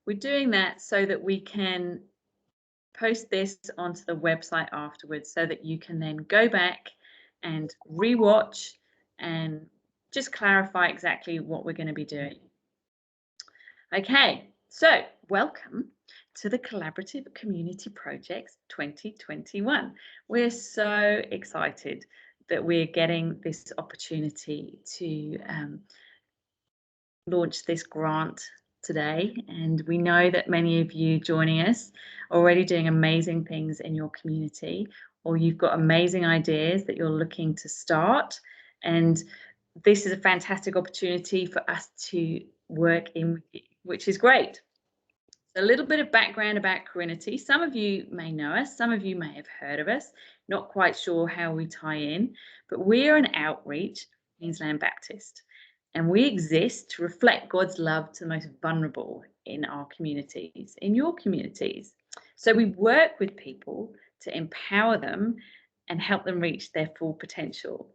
We're doing that so that we can post this onto the website afterwards so that you can then go back and rewatch and just clarify exactly what we're going to be doing. Okay, so welcome to the Collaborative Community Projects 2021. We're so excited that we're getting this opportunity to launch this grant today, and we know that many of you joining us are already doing amazing things in your community, or you've got amazing ideas that you're looking to start, and this is a fantastic opportunity for us to work in with you, which is great. A little bit of background about Carinity. Some of you may know us, some of you may have heard of us, not quite sure how we tie in, but we're an outreach Queensland Baptist, and we exist to reflect God's love to the most vulnerable in our communities, in your communities. So we work with people to empower them and help them reach their full potential.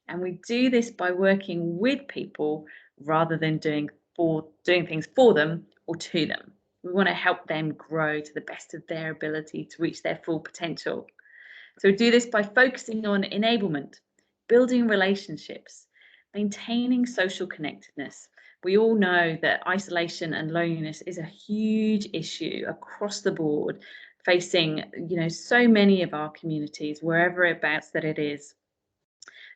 And we do this by working with people rather than doing things for them or to them. We want to help them grow to the best of their ability to reach their full potential. So we do this by focusing on enablement, building relationships, maintaining social connectedness. We all know that isolation and loneliness is a huge issue across the board, facing so many of our communities, wherever abouts that it is.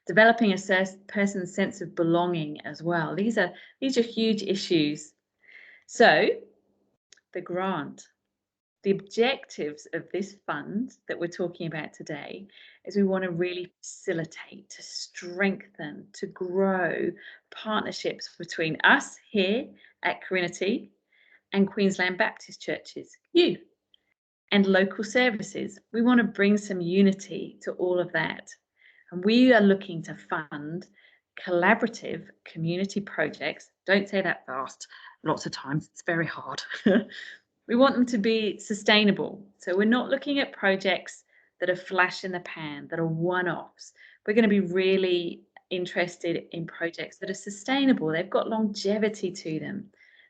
Developing a person's sense of belonging as well. These are huge issues. So the grant. The objectives of this fund that we're talking about today is we want to really facilitate, to strengthen, to grow partnerships between us here at Carinity and Queensland Baptist churches, you, and local services. We want to bring some unity to all of that. And we are looking to fund collaborative community projects. Don't say that fast. Lots of times it's very hard. We want them to be sustainable. So we're not looking at projects that are flash in the pan, that are one-offs. We're going to be really interested in projects that are sustainable. They've got longevity to them,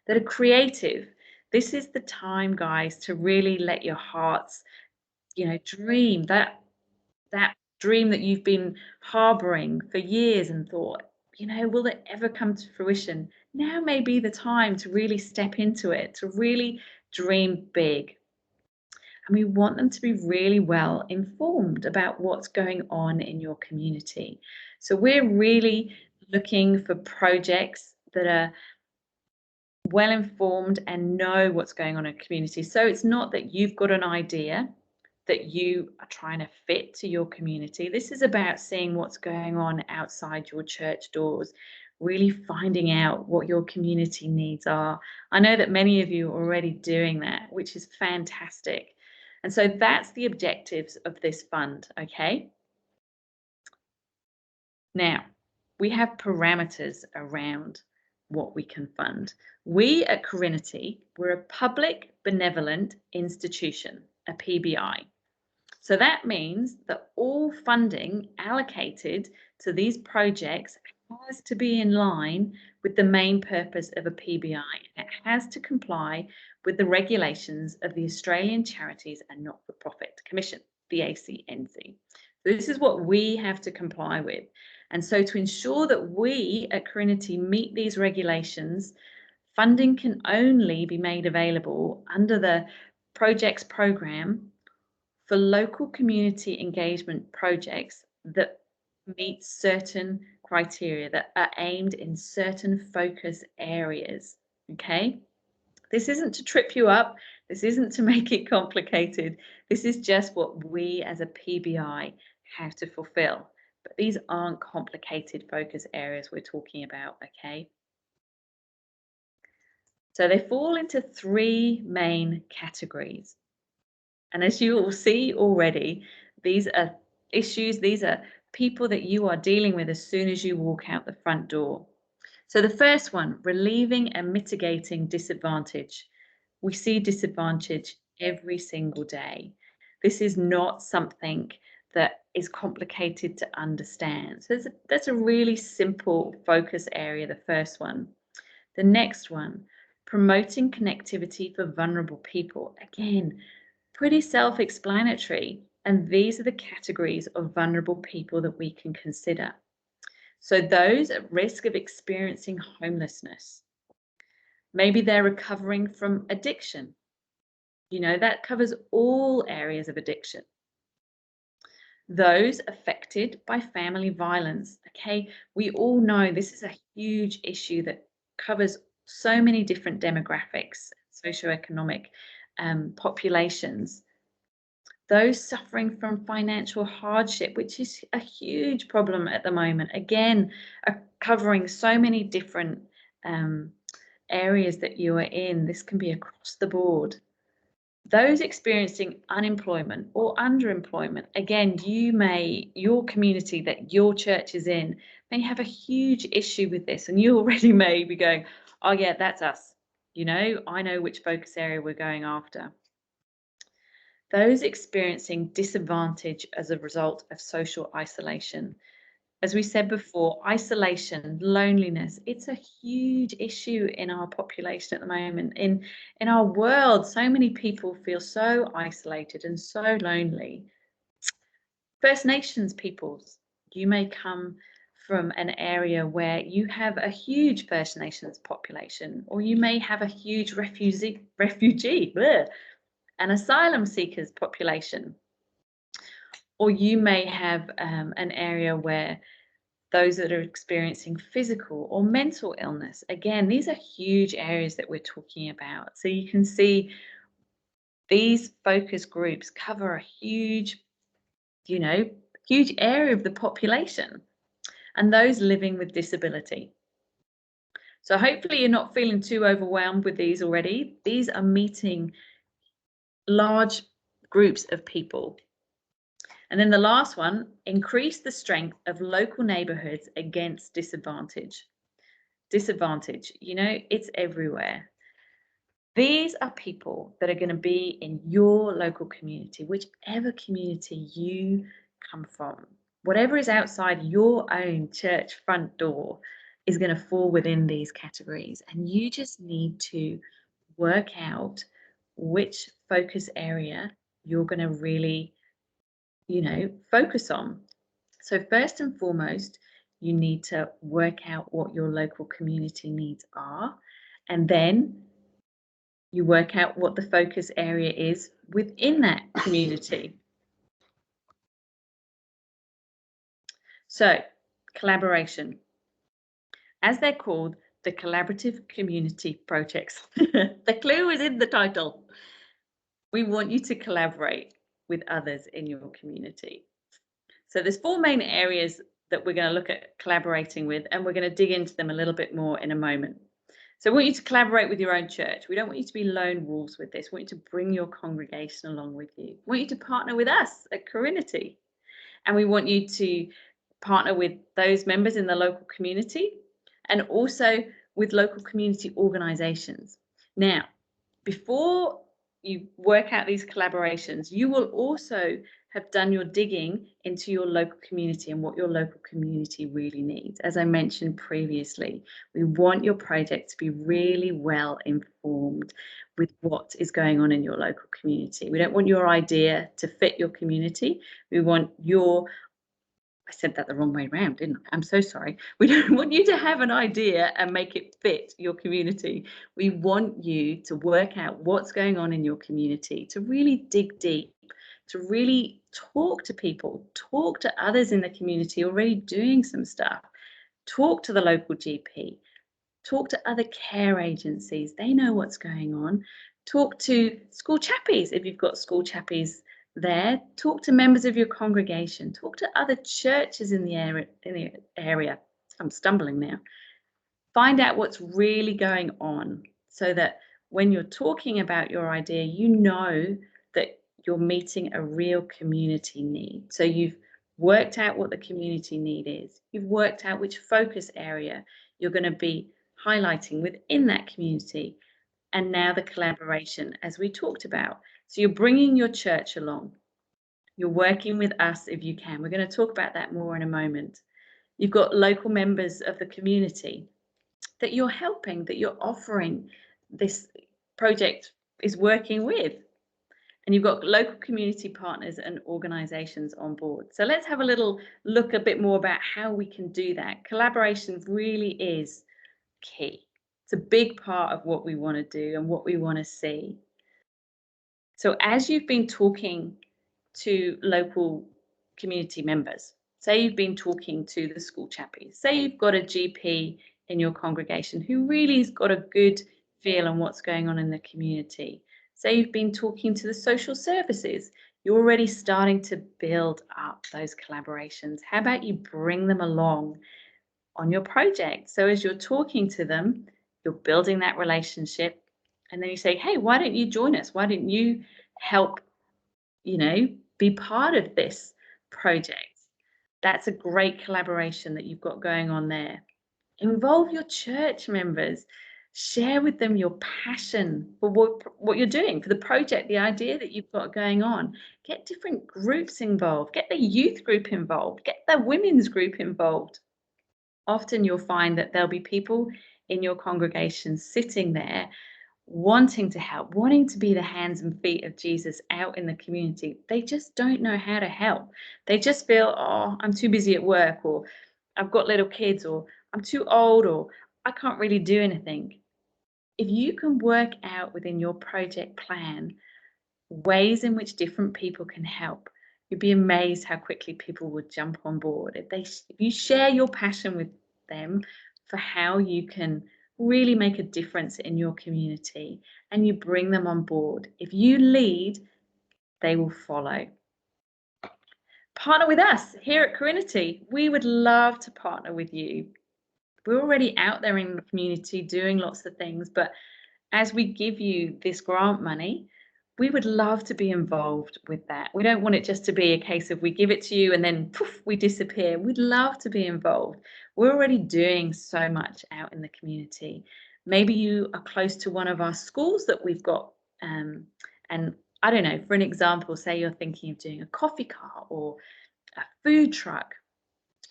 that are creative. This is the time, guys, to really let your hearts, dream, that dream that you've been harboring for years and thought, will it ever come to fruition? Now may be the time to really step into it, to really dream big. And we want them to be really well informed about what's going on in your community. So we're really looking for projects that are well informed and know what's going on in a community. So it's not that you've got an idea that you are trying to fit to your community. This is about seeing what's going on outside your church doors, really finding out what your community needs are. I know that many of you are already doing that, which is fantastic. And so that's the objectives of this fund, okay? Now, we have parameters around what we can fund. We at Carinity, we're a public benevolent institution, a PBI. So that means that all funding allocated to these projects has to be in line with the main purpose of a PBI. It has to comply with the regulations of the Australian Charities and Not-for-Profit Commission, the ACNC. So this is what we have to comply with. And so to ensure that we at Carinity meet these regulations, funding can only be made available under the projects program for local community engagement projects that meet certain criteria, that are aimed in certain focus areas, okay? This isn't to trip you up. This isn't to make it complicated. This is just what we as a PBI have to fulfill. But these aren't complicated focus areas we're talking about, okay? So they fall into three main categories. And as you will see already, these are issues, these are people that you are dealing with as soon as you walk out the front door. So the first one, relieving and mitigating disadvantage. We see disadvantage every single day. This is not something that is complicated to understand. So that's a really simple focus area, the first one. The next one, promoting connectivity for vulnerable people. Again, pretty self-explanatory. And these are the categories of vulnerable people that we can consider. So those at risk of experiencing homelessness, maybe they're recovering from addiction. That covers all areas of addiction. Those affected by family violence. Okay, we all know this is a huge issue that covers so many different demographics, socioeconomic populations. Those suffering from financial hardship, which is a huge problem at the moment, again, covering so many different areas that you are in. This can be across the board. Those experiencing unemployment or underemployment, again, your community that your church is in may have a huge issue with this, and you already may be going, oh yeah, that's us. I know which focus area we're going after. Those experiencing disadvantage as a result of social isolation. As we said before, isolation, loneliness, it's a huge issue in our population at the moment. In our world, so many people feel so isolated and so lonely. First Nations peoples, you may come from an area where you have a huge First Nations population, or you may have a huge refugee and asylum seekers population, or you may have an area where those that are experiencing physical or mental illness. Again, these are huge areas that we're talking about. So you can see these focus groups cover a huge area of the population, and those living with disability. So hopefully you're not feeling too overwhelmed with these already. These are meeting large groups of people. And then the last one, increase the strength of local neighborhoods against disadvantage. Disadvantage, it's everywhere. These are people that are going to be in your local community, whichever community you come from. Whatever is outside your own church front door is going to fall within these categories. And you just need to work out which focus area you're going to really focus on. So first and foremost, you need to work out what your local community needs are, and then you work out what the focus area is within that community. So collaboration, as they're called, the collaborative community projects. The clue is in the title. We want you to collaborate with others in your community. So there's 4 main areas that we're going to look at collaborating with, and we're going to dig into them a little bit more in a moment. So I want you to collaborate with your own church. We don't want you to be lone wolves with this. We want you to bring your congregation along with you. We want you to partner with us at Carinity. And we want you to partner with those members in the local community and also with local community organizations. Now, before you work out these collaborations, you will also have done your digging into your local community and what your local community really needs. As I mentioned previously, we want your project to be really well informed with what is going on in your local community. We don't want your idea to fit your community. We want I said that the wrong way around, didn't I? I'm so sorry. We don't want you to have an idea and make it fit your community. We want you to work out what's going on in your community, to really dig deep, to really talk to people, talk to others in the community already doing some stuff, talk to the local GP, talk to other care agencies. They know what's going on. Talk to school chappies if you've got school chappies there. Talk to members of your congregation. Talk to other churches in the area. I'm stumbling now. Find out what's really going on so that when you're talking about your idea, you know that you're meeting a real community need. So you've worked out what the community need is. You've worked out which focus area you're going to be highlighting within that community. And now the collaboration, as we talked about. So you're bringing your church along. You're working with us if you can. We're going to talk about that more in a moment. You've got local members of the community that you're helping, that you're offering this project is working with. And you've got local community partners and organisations on board. So let's have a little look a bit more about how we can do that. Collaboration really is key. It's a big part of what we want to do and what we want to see. So as you've been talking to local community members, say you've been talking to the school chappies, say you've got a GP in your congregation who really has got a good feel on what's going on in the community. Say you've been talking to the social services, you're already starting to build up those collaborations. How about you bring them along on your project? So as you're talking to them, you're building that relationship, and then you say, hey, why don't you join us? Why don't you help, be part of this project? That's a great collaboration that you've got going on there. Involve your church members. Share with them your passion for what you're doing, for the project, the idea that you've got going on. Get different groups involved. Get the youth group involved. Get the women's group involved. Often you'll find that there'll be people in your congregation sitting there wanting to help, wanting to be the hands and feet of Jesus out in the community. They just don't know how to help. They just feel, oh, I'm too busy at work, or I've got little kids, or I'm too old, or I can't really do anything. If you can work out within your project plan ways in which different people can help, you'd be amazed how quickly people would jump on board. If you share your passion with them for how you can really make a difference in your community and you bring them on board, if you lead, they will follow. Partner with us here at Carinity. We would love to partner with you. We're already out there in the community doing lots of things, but as we give you this grant money, we would love to be involved with that. We don't want it just to be a case of we give it to you and then poof, we disappear. We'd love to be involved. We're already doing so much out in the community. Maybe you are close to one of our schools that we've got. And I don't know, for an example, say you're thinking of doing a coffee car or a food truck,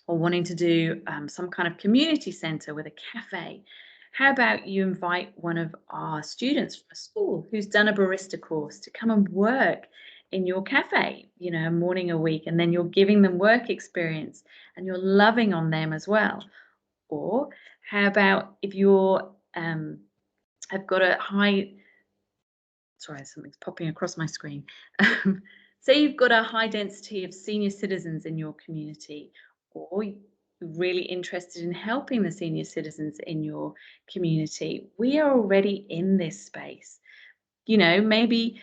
or wanting to do some kind of community centre with a cafe. How about you invite one of our students from a school who's done a barista course to come and work in your cafe, a morning a week, and then you're giving them work experience and you're loving on them as well. Or how about if you're have got a high, sorry, something's popping across my screen. Say you've got a high density of senior citizens in your community, or you're really interested in helping the senior citizens in your community. We are already in this space. Maybe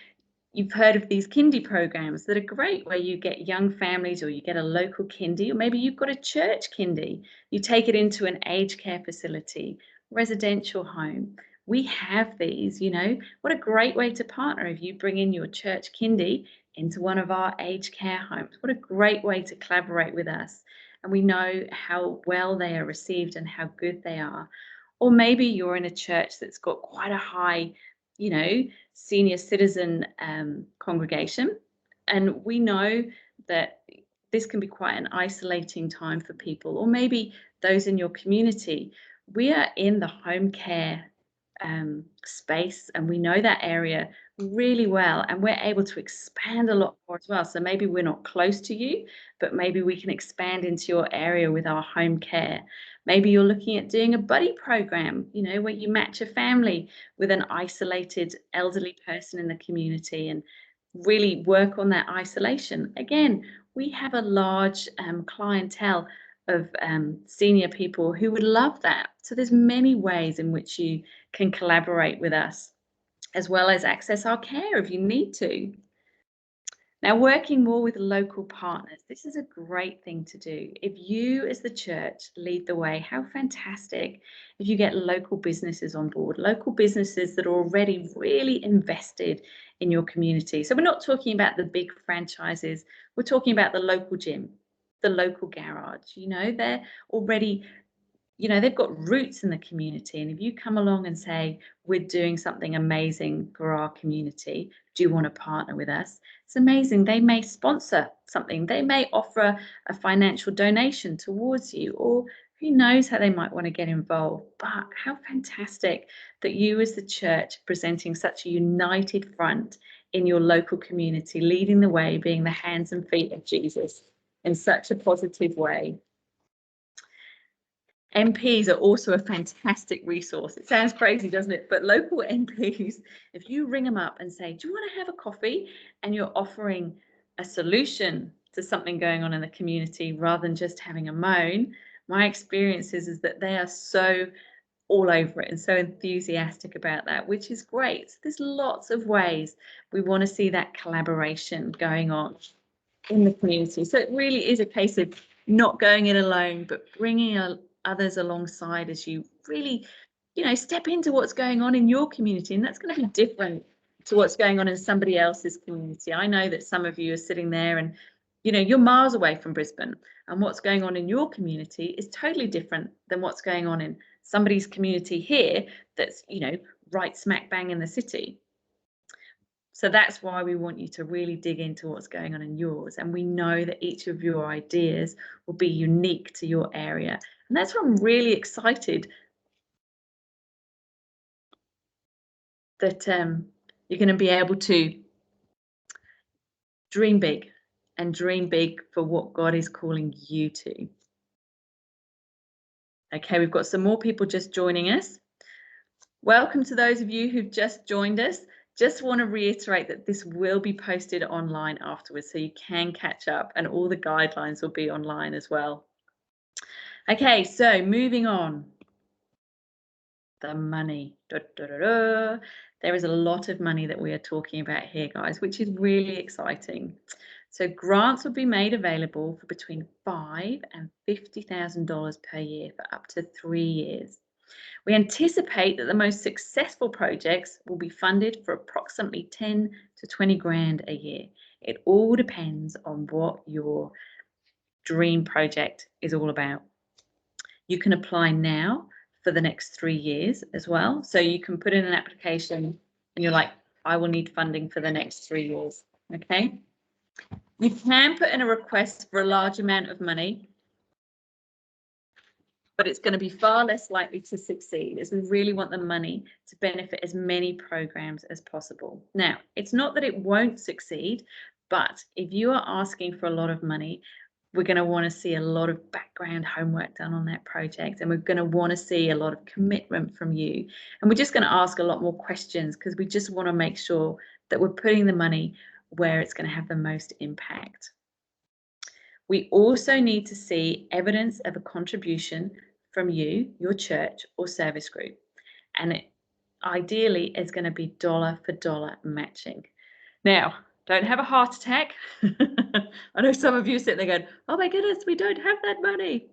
you've heard of these kindy programs that are great, where you get young families, or you get a local kindy, or maybe you've got a church kindy. You take it into an aged care facility, residential home. We have these, what a great way to partner if you bring in your church kindy into one of our aged care homes. What a great way to collaborate with us. And we know how well they are received and how good they are. Or maybe you're in a church that's got quite a high, senior citizen congregation. And we know that this can be quite an isolating time for people, or maybe those in your community. We are in the home care space, and we know that area really well, and we're able to expand a lot more as well. So maybe we're not close to you, but maybe we can expand into your area with our home care. Maybe you're looking at doing a buddy program, where you match a family with an isolated elderly person in the community and really work on that isolation. Again, we have a large clientele of senior people who would love that. So there's many ways in which you can collaborate with us, as well as access our care if you need to. Now, working more with local partners, this is a great thing to do. If you as the church lead the way, how fantastic if you get local businesses on board, local businesses that are already really invested in your community. So we're not talking about the big franchises, we're talking about the local gym, the local garage. They're already, they've got roots in the community. And if you come along and say, we're doing something amazing for our community, do you want to partner with us? It's amazing. They may sponsor something. They may offer a financial donation towards you, or Who knows how they might want to get involved? But how fantastic that you as the church presenting such a united front in your local community, leading the way, being the hands and feet of Jesus in such a positive way. MPs are also a fantastic resource. It sounds crazy, doesn't it? But local MPs, if you ring them up and say, do you want to have a coffee? And you're offering a solution to something going on in the community rather than just having a moan, my experience is that they are so all over it and so enthusiastic about that, which is great. So there's lots of ways we want to see that collaboration going on in the community. So it really is a case of not going it alone, but bringing others alongside as you really, step into what's going on in your community. And that's going to be different to what's going on in somebody else's community. I know that some of you are sitting there and, you're miles away from Brisbane, and what's going on in your community is totally different than what's going on in somebody's community here that's, right smack bang in the city. So that's why we want you to really dig into what's going on in yours. And we know that each of your ideas will be unique to your area. And that's why I'm really excited that you're going to be able to dream big and dream big for what God is calling you to. Okay, we've got some more people just joining us. Welcome to those of you who've just joined us. Just want to reiterate that this will be posted online afterwards, so you can catch up, and all the guidelines will be online as well. Okay, so moving on. The money. There is a lot of money that we are talking about here, guys, which is really exciting. So grants will be made available for between $5,000 and $50,000 per year for up to 3 years. We anticipate that the most successful projects will be funded for approximately 10 to 20 grand a year. It all depends on what your dream project is all about. You can apply now for the next 3 years as well. So you can put in an application and you're like, I will need funding for the next 3 years. Okay. You can put in a request for a large amount of money, but it's going to be far less likely to succeed, as we really want the money to benefit as many programs as possible. Now, it's not that it won't succeed, but if you are asking for a lot of money, we're going to want to see a lot of background homework done on that project, and we're going to want to see a lot of commitment from you. And we're just going to ask a lot more questions because we just want to make sure that we're putting the money where it's going to have the most impact. We also need to see evidence of a contribution from you, your church or service group. And it ideally is going to be dollar for dollar matching. Now, don't have a heart attack. I know some of you sit there going, oh my goodness, we don't have that money.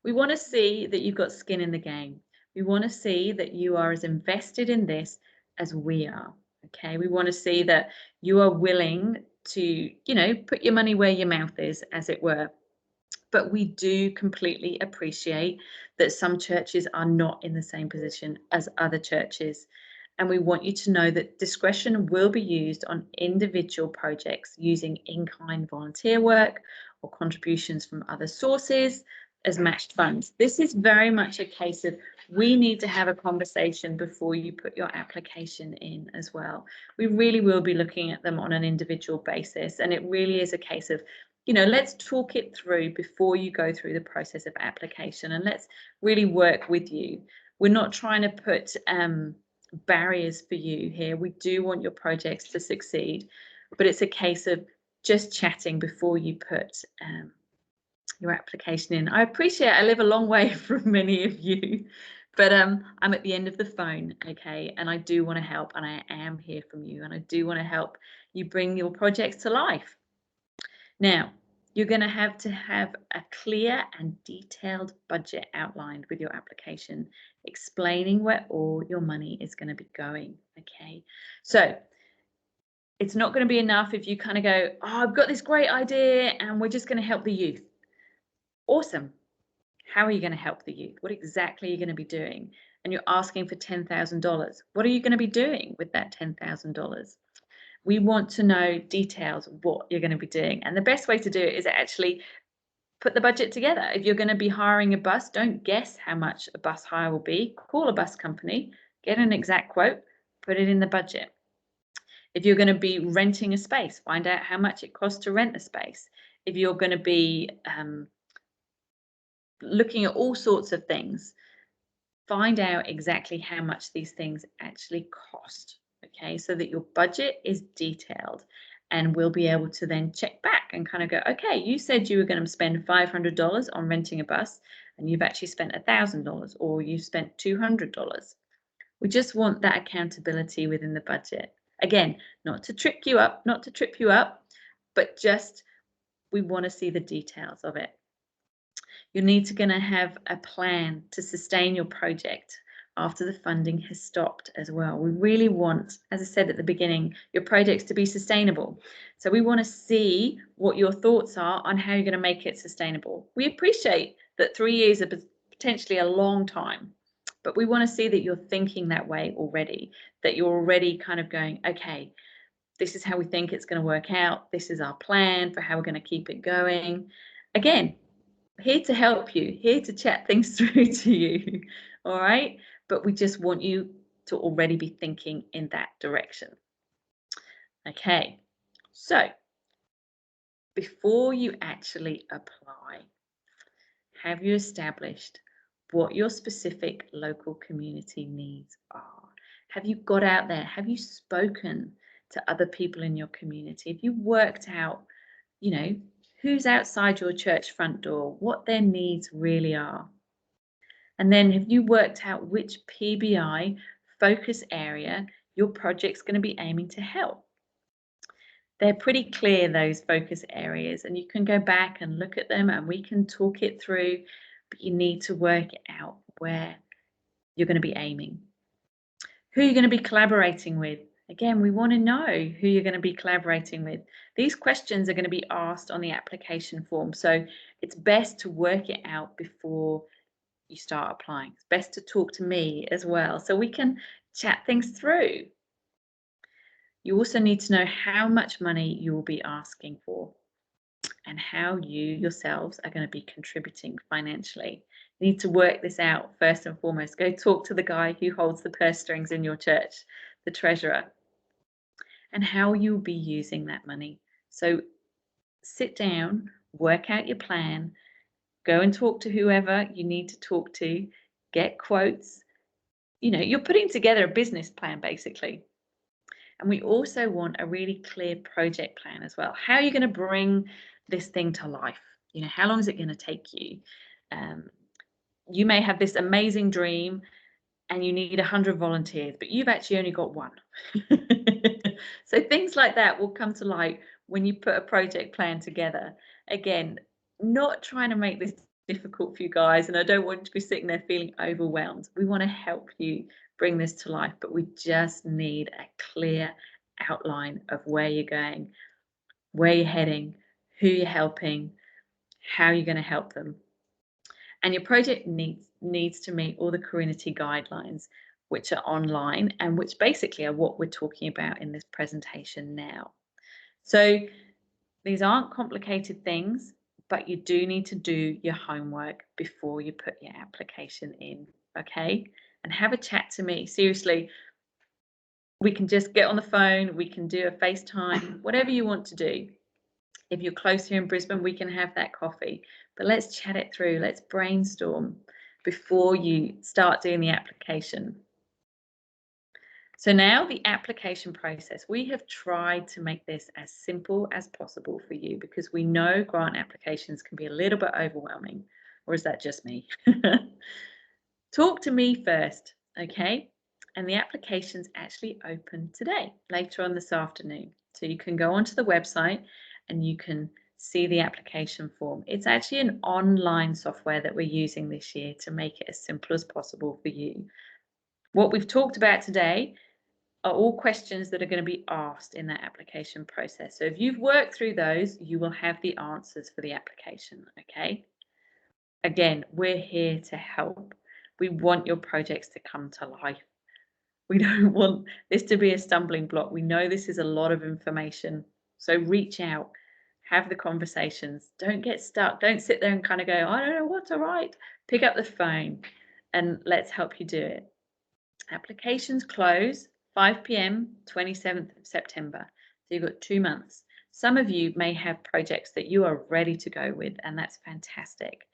We want to see that you've got skin in the game. We want to see that you are as invested in this as we are. Okay, we want to see that you are willing to, put your money where your mouth is, as it were. But we do completely appreciate that some churches are not in the same position as other churches. And we want you to know that discretion will be used on individual projects using in-kind volunteer work or contributions from other sources as matched funds. This is very much a case of we need to have a conversation before you put your application in as well. We really will be looking at them on an individual basis, and it really is a case of, let's talk it through before you go through the process of application, and let's really work with you. We're not trying to put barriers for you here. We do want your projects to succeed, but it's a case of just chatting before you put your application in. I appreciate I live a long way from many of you, but I'm at the end of the phone, okay, and I do want to help, and I am here from you, and I do want to help you bring your projects to life. Now, you're going to have a clear and detailed budget outlined with your application, explaining where all your money is going to be going, okay? So it's not going to be enough if you kind of go, oh, I've got this great idea and we're just going to help the youth. Awesome. How are you going to help the youth? What exactly are you going to be doing? And you're asking for $10,000. What are you going to be doing with that $10,000? We want to know details of what you're going to be doing. And the best way to do it is actually put the budget together. If you're going to be hiring a bus, don't guess how much a bus hire will be. Call a bus company, get an exact quote, put it in the budget. If you're going to be renting a space, find out how much it costs to rent a space. If you're going to be looking at all sorts of things, find out exactly how much these things actually cost, okay, so that your budget is detailed, and we'll be able to then check back and kind of go, okay, you said you were going to spend $500 on renting a bus and you've actually spent $1,000, or you've spent $200. We just want that accountability within the budget. Again, not to trip you up, but just we want to see the details of it. You're going to have a plan to sustain your project after the funding has stopped as well. We really want, as I said at the beginning, your projects to be sustainable. So we want to see what your thoughts are on how you're going to make it sustainable. We appreciate that 3 years is potentially a long time, but we want to see that you're thinking that way already, that you're already kind of going, okay, this is how we think it's going to work out. This is our plan for how we're going to keep it going. Again, here to help you, here to chat things through to you, all right? But we just want you to already be thinking in that direction. Okay, so before you actually apply, have you established what your specific local community needs are? Have you got out there? Have you spoken to other people in your community? Have you worked out, who's outside your church front door, what their needs really are? And then have you worked out which PBI focus area your project's going to be aiming to help? They're pretty clear, those focus areas, and you can go back and look at them and we can talk it through, but you need to work out where you're going to be aiming. Who you're going to be collaborating with. Again, we want to know who you're going to be collaborating with. These questions are going to be asked on the application form, so it's best to work it out before you start applying. It's best to talk to me as well, so we can chat things through. You also need to know how much money you will be asking for and how you yourselves are going to be contributing financially. You need to work this out first and foremost. Go talk to the guy who holds the purse strings in your church, the treasurer, and how you'll be using that money. So sit down, work out your plan, go and talk to whoever you need to talk to, get quotes. You're putting together a business plan basically. And we also want a really clear project plan as well. How are you going to bring this thing to life? How long is it going to take you? You may have this amazing dream and you need 100 volunteers, but you've actually only got one. So things like that will come to light when you put a project plan together. Again, not trying to make this difficult for you guys, and I don't want you to be sitting there feeling overwhelmed. We want to help you bring this to life, but we just need a clear outline of where you're going, where you're heading, who you're helping, how you're going to help them. And your project needs to meet all the Carinity guidelines, which are online and which basically are what we're talking about in this presentation now. So these aren't complicated things, but you do need to do your homework before you put your application in, okay? And have a chat to me. Seriously, we can just get on the phone, we can do a FaceTime, whatever you want to do. If you're close here in Brisbane, we can have that coffee. But let's chat it through. Let's brainstorm before you start doing the application. So now the application process. We have tried to make this as simple as possible for you because we know grant applications can be a little bit overwhelming. Or is that just me? Talk to me first, okay? And the application's actually open today, later on this afternoon. So you can go onto the website and you can see the application form. It's actually an online software that we're using this year to make it as simple as possible for you. What we've talked about today are all questions that are going to be asked in that application process. So if you've worked through those, you will have the answers for the application, okay? Again, we're here to help. We want your projects to come to life. We don't want this to be a stumbling block. We know this is a lot of information. So reach out, have the conversations. Don't get stuck. Don't sit there and kind of go, I don't know what to write. Pick up the phone and let's help you do it. Applications close 5 p.m. 27th of September. So you've got 2 months. Some of you may have projects that you are ready to go with, and that's fantastic.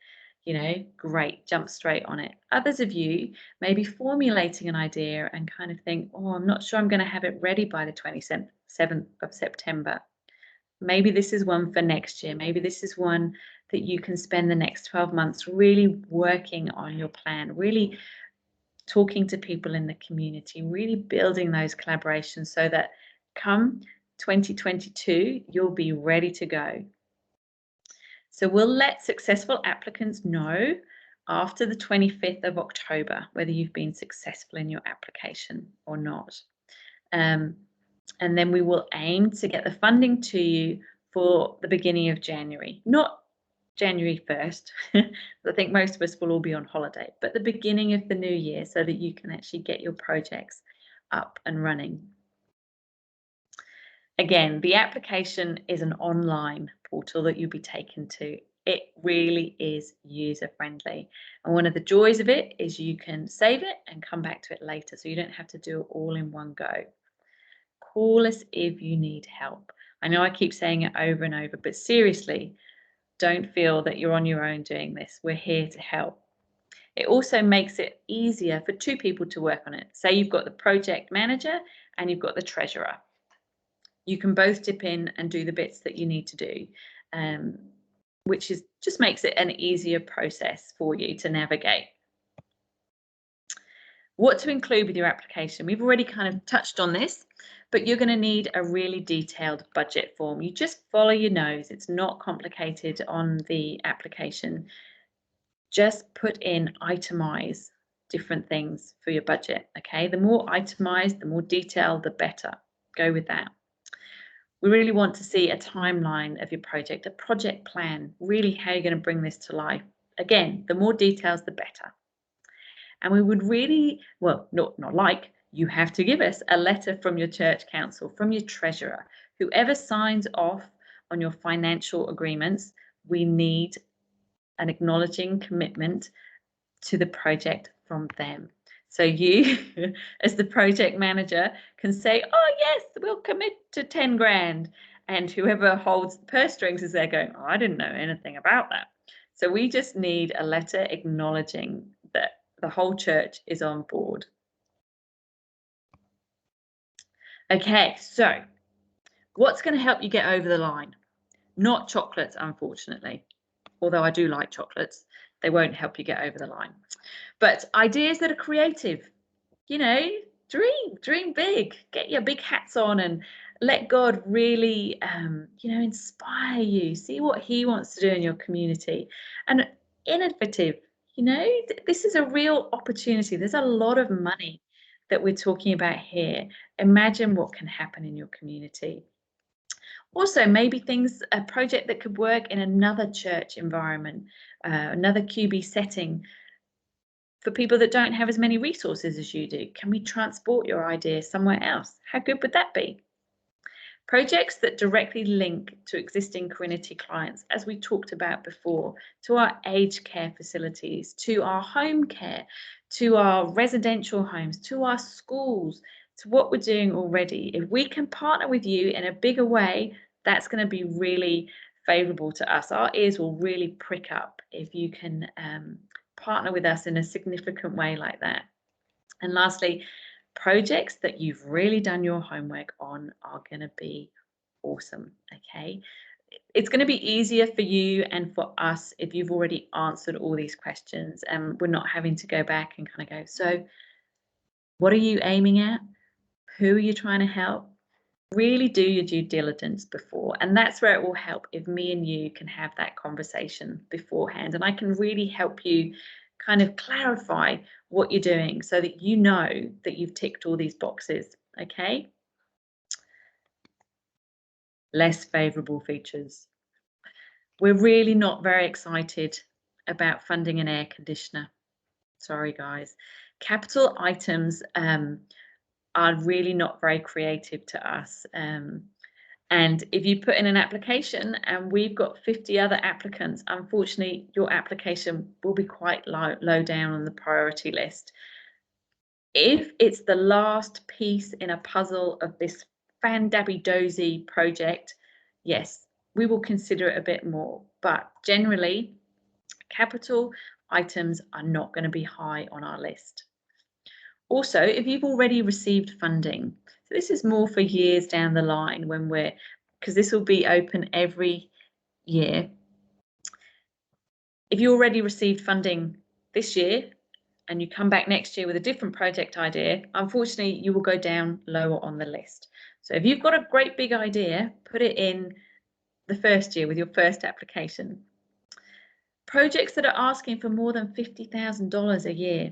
You know, great, jump straight on it. Others of you may be formulating an idea and kind of think, oh, I'm not sure I'm going to have it ready by the 27th of September. Maybe this is one for next year. Maybe this is one that you can spend the next 12 months really working on your plan, really talking to people in the community, really building those collaborations so that come 2022, you'll be ready to go. So we'll let successful applicants know after the 25th of October whether you've been successful in your application or not. And then we will aim to get the funding to you for the beginning of January, not January 1st. I think most of us will all be on holiday, but the beginning of the new year so that you can actually get your projects up and running. Again, the application is an online portal that you'll be taken to. It really is user-friendly. And one of the joys of it is you can save it and come back to it later, so you don't have to do it all in one go. Call us if you need help. I know I keep saying it over and over, but seriously, don't feel that you're on your own doing this. We're here to help. It also makes it easier for 2 people to work on it. Say you've got the project manager and you've got the treasurer. You can both dip in and do the bits that you need to do, which just makes it an easier process for you to navigate. What to include with your application? We've already kind of touched on this, but you're going to need a really detailed budget form. You just follow your nose. It's not complicated on the application. Just put in itemize different things for your budget, okay? The more itemized, the more detailed, the better. Go with that. We really want to see a timeline of your project, a project plan, really how you're going to bring this to life. Again, the more details, the better. And we would really, well, not like, you have to give us a letter from your church council, from your treasurer, whoever signs off on your financial agreements. We need an acknowledging commitment to the project from them. So you, as the project manager, can say, oh yes, we'll commit to 10 grand. And whoever holds the purse strings is there going, oh, I didn't know anything about that. So we just need a letter acknowledging that the whole church is on board. Okay, so what's going to help you get over the line? Not chocolates, unfortunately. Although I do like chocolates, they won't help you get over the line. But ideas that are creative, you know, dream big, get your big hats on and let God really, you know, inspire you. See what he wants to do in your community. And innovative, you know, this is a real opportunity. There's a lot of money that we're talking about here. Imagine what can happen in your community. Also, maybe a project that could work in another church environment, another QB setting. For people that don't have as many resources as you do, can we transport your idea somewhere else? How good would that be? Projects that directly link to existing Carinity clients, as we talked about before, to our aged care facilities, to our home care, to our residential homes, to our schools, to what we're doing already. If we can partner with you in a bigger way, that's going to be really favourable to us. Our ears will really prick up if you can partner with us in a significant way like that. And lastly, projects that you've really done your homework on are going to be awesome, okay? It's going to be easier for you and for us if you've already answered all these questions and we're not having to go back and kind of go, so what are you aiming at? Who are you trying to help? Really do your due diligence before, and that's where it will help if me and you can have that conversation beforehand, and I can really help you kind of clarify what you're doing so that you know that you've ticked all these boxes, okay? Less favourable features. We're really not very excited about funding an air conditioner. Sorry, guys. Capital items are really not very creative to us. And if you put in an application and we've got 50 other applicants, unfortunately, your application will be quite low down on the priority list. If it's the last piece in a puzzle of this fan-dabby-dozy project, yes, we will consider it a bit more. But generally, capital items are not going to be high on our list. Also, if you've already received funding, so this is more for years down the line when because this will be open every year. If you already received funding this year and you come back next year with a different project idea, unfortunately, you will go down lower on the list. So if you've got a great big idea, put it in the first year with your first application. Projects that are asking for more than $50,000 a year,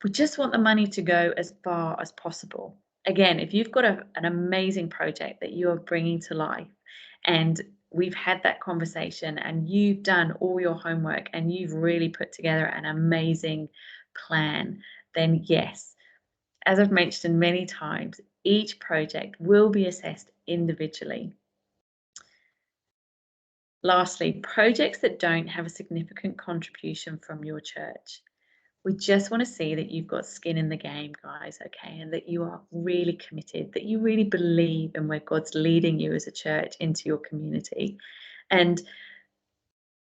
we just want the money to go as far as possible. Again, if you've got an amazing project that you are bringing to life and we've had that conversation and you've done all your homework and you've really put together an amazing plan, then yes, as I've mentioned many times, each project will be assessed individually. Lastly, projects that don't have a significant contribution from your church. We just want to see that you've got skin in the game, guys, okay, and that you are really committed, that you really believe in where God's leading you as a church into your community. And,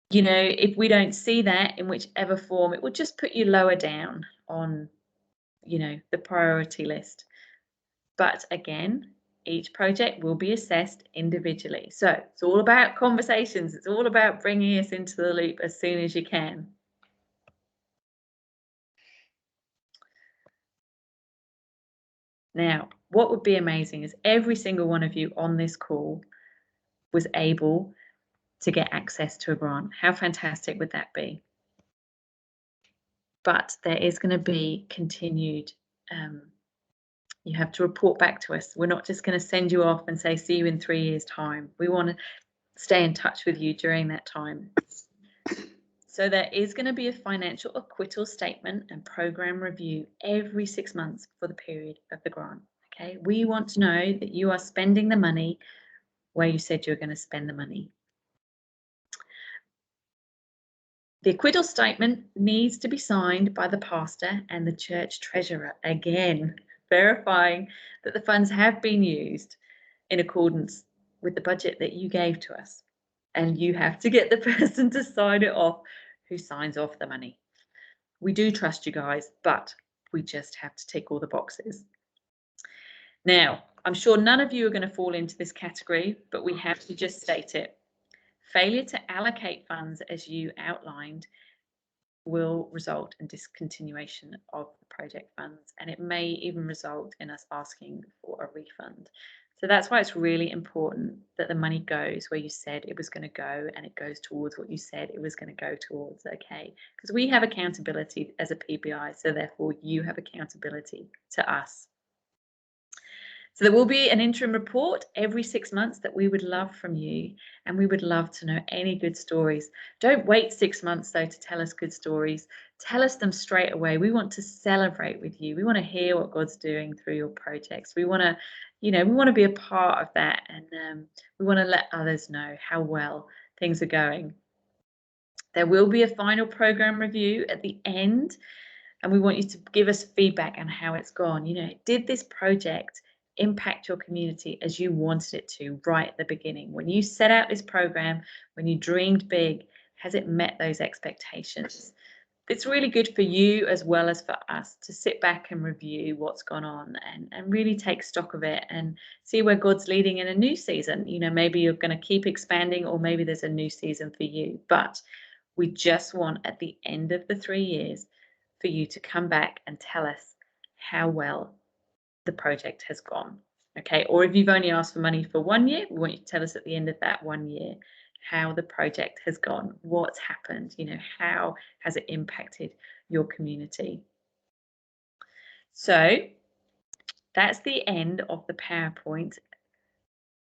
you know, if we don't see that in whichever form, it will just put you lower down on, you know, the priority list. But again, each project will be assessed individually. So it's all about conversations. It's all about bringing us into the loop as soon as you can. Now, what would be amazing is every single one of you on this call was able to get access to a grant. How fantastic would that be? But there is going to be continued, you have to report back to us. We're not just going to send you off and say, see you in 3 years' time. We want to stay in touch with you during that time. So there is going to be a financial acquittal statement and program review every 6 months for the period of the grant. Okay, we want to know that you are spending the money where you said you were going to spend the money. The acquittal statement needs to be signed by the pastor and the church treasurer, again, verifying that the funds have been used in accordance with the budget that you gave to us. And you have to get the person to sign it off who signs off the money. We do trust you guys, but we just have to tick all the boxes. Now, I'm sure none of you are going to fall into this category, but we have to just state it. Failure to allocate funds as you outlined will result in discontinuation of the project funds, and it may even result in us asking for a refund. So that's why it's really important that the money goes where you said it was going to go, and it goes towards what you said it was going to go towards, okay? Because we have accountability as a PBI, so therefore you have accountability to us. So there will be an interim report every 6 months that we would love from you, and we would love to know any good stories. Don't wait 6 months though to tell us good stories. Tell us them straight away. We want to celebrate with you. We want to hear what God's doing through your projects. We want to, you know, we want to be a part of that, and we want to let others know how well things are going. There will be a final program review at the end, and we want you to give us feedback on how it's gone. You know, did this project impact your community as you wanted it to right at the beginning? When you set out this program, when you dreamed big, has it met those expectations? It's really good for you as well as for us to sit back and review what's gone on and really take stock of it and see where God's leading in a new season. You know, maybe you're going to keep expanding, or maybe there's a new season for you. But we just want at the end of the 3 years for you to come back and tell us how well the project has gone, okay? Or if you've only asked for money for 1 year, we want you to tell us at the end of that 1 year how the project has gone, what's happened, you know, how has it impacted your community. So that's the end of the PowerPoint.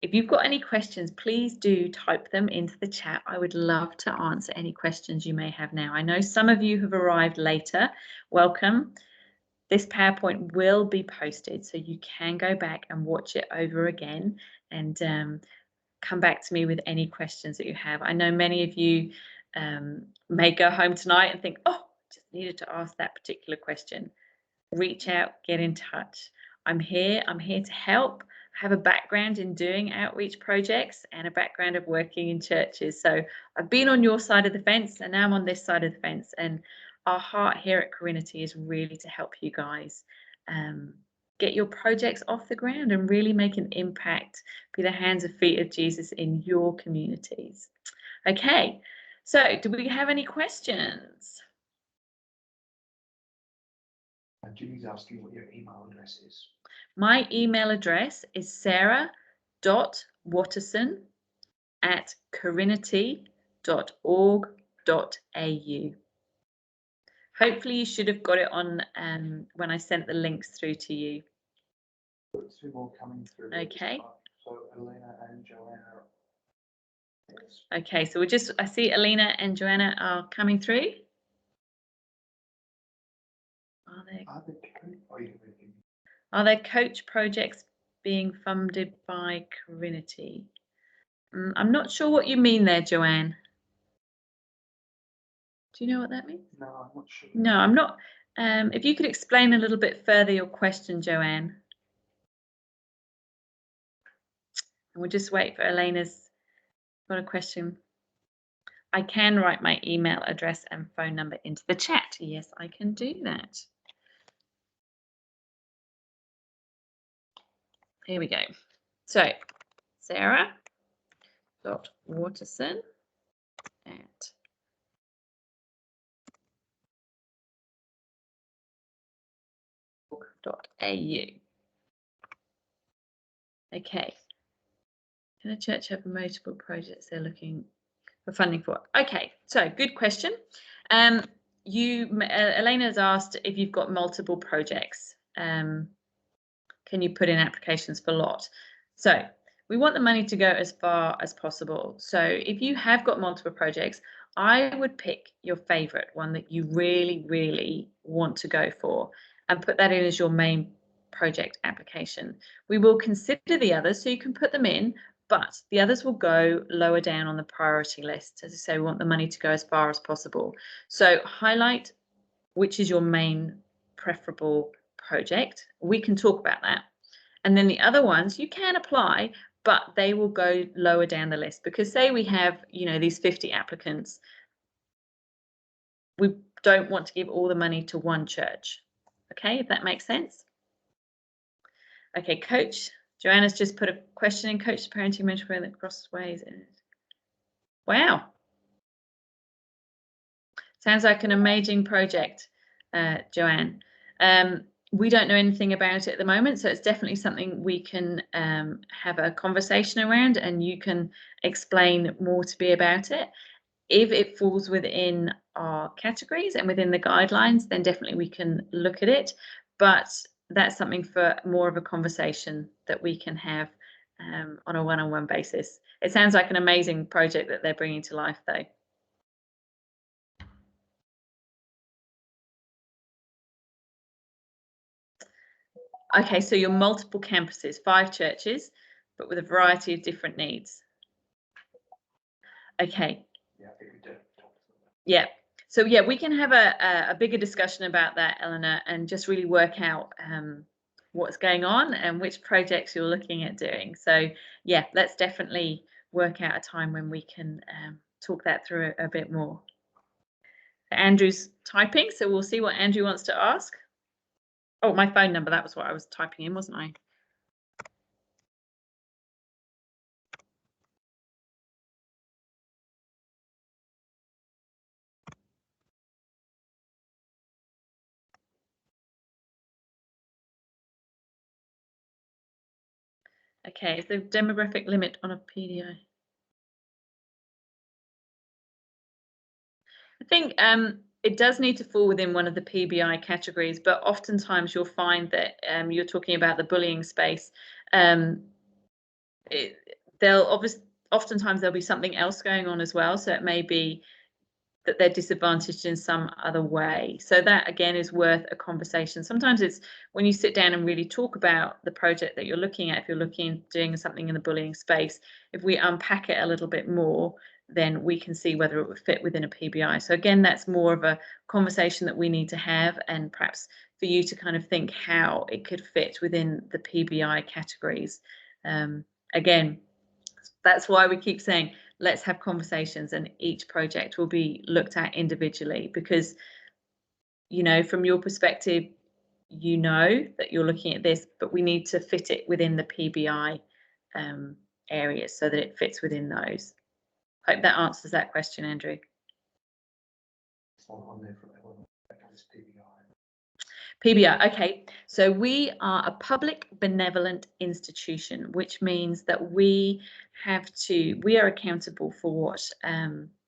If you've got any questions, please do type them into the chat. I would love to answer any questions you may have now. I know some of you have arrived later. Welcome. This PowerPoint will be posted, so you can go back and watch it over again. and come back to me with any questions that you have. I know many of you may go home tonight and think, oh, just needed to ask that particular question. Reach out, get in touch. I'm here to help. I have a background in doing outreach projects and a background of working in churches. So I've been on your side of the fence and now I'm on this side of the fence. And our heart here at Carinity is really to help you guys get your projects off the ground and really make an impact, be the hands and feet of Jesus in your communities. Okay, so do we have any questions? Julie's asking what your email address is. My email address is sarah.watterson@carinity.org.au. Hopefully you should have got it on when I sent the links through to you. Two more coming through. Okay. So Elena and Joanna. Yes. Okay, so I see Elena and Joanna are coming through. Are there coach projects being funded by Carinity? I'm not sure what you mean there, Joanne. Do you know what that means? No, I'm not sure. No, I'm not. If you could explain a little bit further your question, Joanne. And we'll just wait for Elena's got a question. I can write my email address and phone number into the chat. Yes, I can do that. Here we go. So, sarah.watterson@org.au. Okay. Can a church have multiple projects they're looking for funding for? Okay, so good question. Elena has asked if you've got multiple projects. Can you put in applications for a lot? So we want the money to go as far as possible. So if you have got multiple projects, I would pick your favorite one that you really, really want to go for and put that in as your main project application. We will consider the others, so you can put them in, but the others will go lower down on the priority list. As I say, we want the money to go as far as possible. So highlight which is your main preferable project. We can talk about that. And then the other ones you can apply, but they will go lower down the list, because say we have, these 50 applicants, we don't want to give all the money to one church. Okay, if that makes sense. Okay, coach. Joanna's just put a question in: coach parenting mentor that crossways. Wow. Sounds like an amazing project, Joanne. We don't know anything about it at the moment, so it's definitely something we can have a conversation around, and you can explain more to me about it. If it falls within our categories and within the guidelines, then definitely we can look at it. But that's something for more of a conversation that we can have on a one-on-one basis. It sounds like an amazing project that they're bringing to life, though. Okay, so your multiple campuses, 5 churches, but with a variety of different needs. Okay. Yeah. So yeah, we can have a bigger discussion about that, Eleanor, and just really work out what's going on and which projects you're looking at doing. So yeah, let's definitely work out a time when we can talk that through a bit more. Andrew's typing, so we'll see what Andrew wants to ask. Oh, my phone number, that was what I was typing in, wasn't I? Okay, is the demographic limit on a PDI? I think it does need to fall within one of the PBI categories, but oftentimes you'll find that you're talking about the bullying space. Oftentimes there'll be something else going on as well. So it may be that they're disadvantaged in some other way. So that again is worth a conversation. Sometimes it's when you sit down and really talk about the project that you're looking at, if you're looking doing something in the bullying space, if we unpack it a little bit more, then we can see whether it would fit within a PBI. So again, that's more of a conversation that we need to have, and perhaps for you to kind of think how it could fit within the PBI categories. Again, that's why we keep saying, let's have conversations, and each project will be looked at individually, because, you know, from your perspective, you know that you're looking at this, but we need to fit it within the PBI areas so that it fits within those. Hope that answers that question, Andrew. On there for everyone. This PBI. PBI, okay. So we are a public benevolent institution, which means that we are accountable for what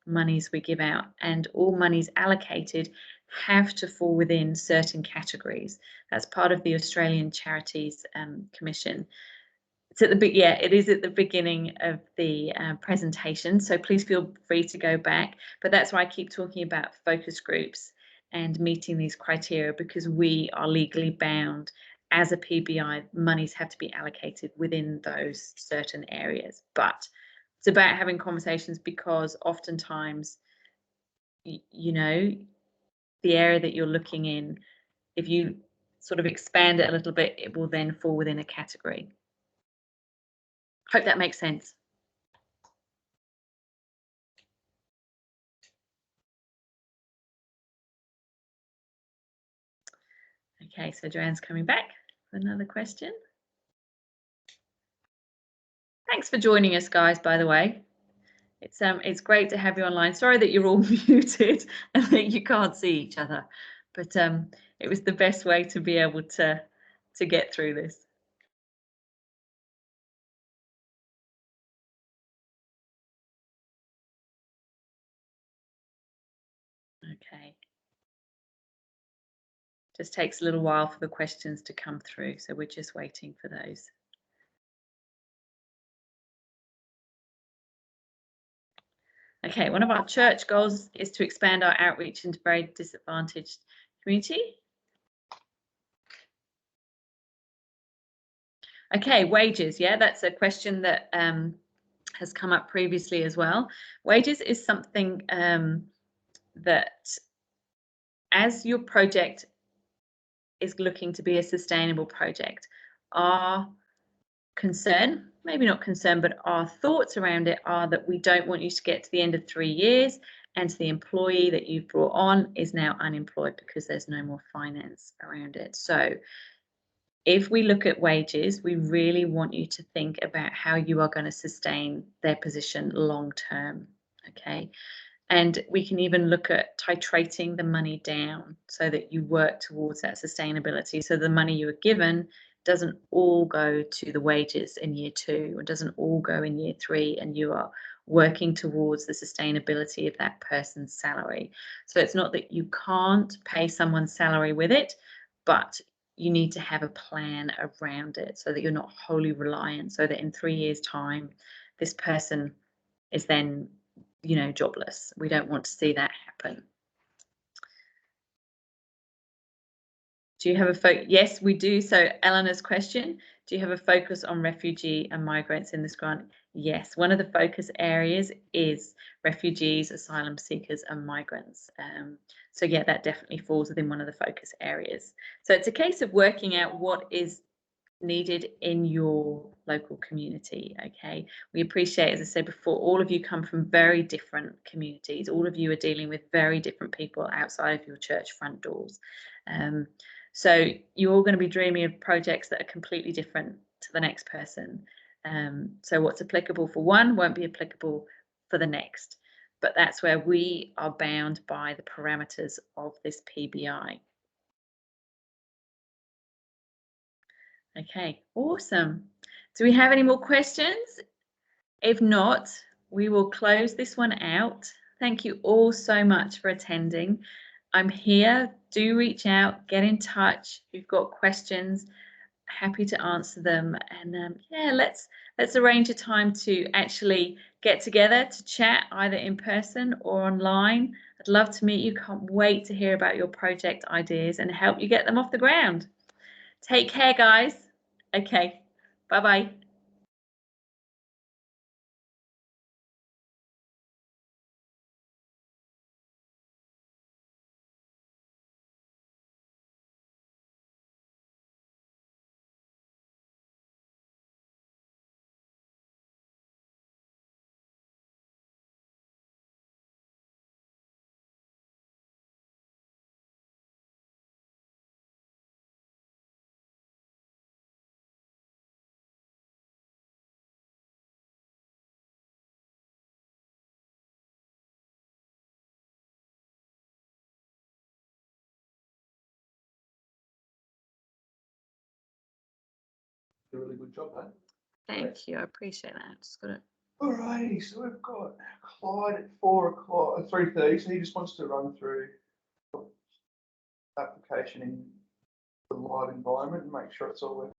monies we give out, and all monies allocated have to fall within certain categories. That's part of the Australian Charities Commission. It's at the it is at the beginning of the presentation, so please feel free to go back. But that's why I keep talking about focus groups and meeting these criteria, because we are legally bound as a PBI. Monies have to be allocated within those certain areas. But it's about having conversations, because oftentimes, you know, the area that you're looking in, if you sort of expand it a little bit, it will then fall within a category. Hope that makes sense. Okay, so Joanne's coming back with another question. Thanks for joining us, guys, by the way. It's great to have you online. Sorry that you're all muted and that you can't see each other, but it was the best way to be able to get through this. Okay. Just takes a little while for the questions to come through, so we're just waiting for those. Okay, one of our church goals is to expand our outreach into very disadvantaged community. Okay, wages. Yeah, that's a question that has come up previously as well. Wages is something that, as your project is looking to be a sustainable project, our concern, maybe not concern, but our thoughts around it are that we don't want you to get to the end of 3 years and the employee that you've brought on is now unemployed because there's no more finance around it. So if we look at wages, we really want you to think about how you are going to sustain their position long term, okay? And we can even look at titrating the money down so that you work towards that sustainability. So the money you are given doesn't all go to the wages in year 2, or doesn't all go in year 3, and you are working towards the sustainability of that person's salary. So it's not that you can't pay someone's salary with it, but you need to have a plan around it so that you're not wholly reliant, so that in 3 years' time, this person is then, you know, jobless. We don't want to see that happen. Do you have a focus? Yes, we do. So Eleanor's question, do you have a focus on refugee and migrants in this grant? Yes, one of the focus areas is refugees, asylum seekers and migrants. So yeah, that definitely falls within one of the focus areas. So it's a case of working out what is needed in your local community. Okay, we appreciate, as I said before, all of you come from very different communities. All of you are dealing with very different people outside of your church front doors. So you're all going to be dreaming of projects that are completely different to the next person. So what's applicable for one won't be applicable for the next, but that's where we are bound by the parameters of this PBI. Okay, awesome. Do we have any more questions? If not, we will close this one out. Thank you all so much for attending. I'm here. Do reach out, get in touch. If you've got questions, happy to answer them. And yeah, let's arrange a time to actually get together to chat, either in person or online. I'd I'd love to meet you. Can't wait to hear about your project ideas and help you get them off the ground. Take care, guys. Okay, bye-bye. Do a really good job, eh? Thank you. I appreciate that. Just got it. Alrighty, so we've got Clyde at 4 o'clock, 3:30. So he just wants to run through application in the live environment and make sure it's all working.